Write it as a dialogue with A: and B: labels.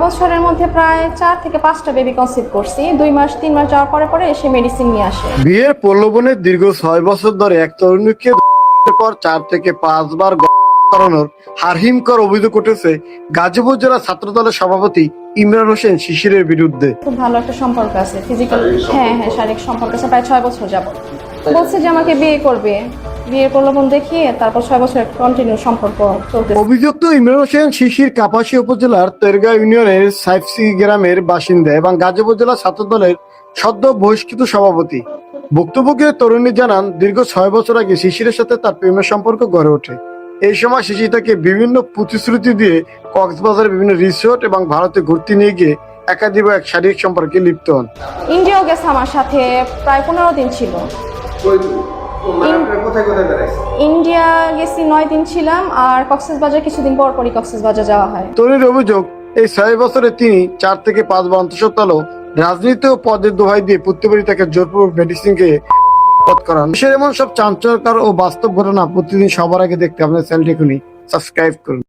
A: বছরের মধ্যে প্রায় 4 থেকে 5টা বেবি কনসিভ করছি। 2 মাস 3 মাস যাওয়ার পরে পরে এসে মেডিসিন নিয়ে আসে।
B: বিয়ের প্রলোভনে দীর্ঘ 6 বছর ধরে এক তরুণীকে পর 4 থেকে 5 বার করানোর হারহিমকর অভিযোগ উঠেছে গাজীপুর জেলা ছাত্রদলের সভাপতি ইমরান হোসেন শিশিরের বিরুদ্ধে।
A: খুব ভালো একটা সম্পর্ক আছে, ফিজিক্যাল হ্যাঁ শারীরিক সম্পর্ক আছে প্রায় 6 বছর যাবত। বলছে যে আমাকে বিয়ে করবে, বিয়ের প্রলোভন দেখিয়ে তারপর 6 বছর কন্টিনিউ সম্পর্ক চলতেছে।
B: অভিযুক্ত ইমরান হোসেন শিশির কাপাসী উপজেলার তেরগাঁও ইউনিয়নের সাইফসি গ্রামের বাসিন্দা এবং গাজীপুর জেলা ছাত্রদলের সদ্য বহিষ্কৃত সভাপতি। বক্তব্যে তরুণী জানান, দীর্ঘ 6 বছর আগে শিশিরের সাথে তার প্রেমের সম্পর্ক গড়ে ওঠে। এই সময় শিশির তাকে বিভিন্ন প্রতিশ্রুতি দিয়ে কক্সবাজারের বিভিন্ন রিসোর্ট এবং ভারতে ঘুরতে নিয়ে গিয়ে একাধিক এক শারীরিক সম্পর্কে লিপ্ত হন।
A: ইন্ডিয়াও গেছে আমার সাথে, প্রায় 15 দিন ছিল। ইন্ডিয়া গেছি 9 দিন ছিলাম, আর কক্সবাজার কিছুদিন পর পরই কক্সবাজার যাওয়া হয়।
B: তরুণীর অভিযোগ, এই 6 বছরে তিনি 4 থেকে 5 বার অন্তঃসত্ত্বা রাজনীতি ও পদের দোহাই দিয়ে প্রত্যেকবারই তাকে জোরপূর্বক মেডিসিন কে পথ করান। দেশের এমন সব চাঞ্চল্যকর ও বাস্তব ঘটনা প্রতিদিন সবার আগে দেখতে আপনার চ্যানেলটি এখনই সাবস্ক্রাইব করুন।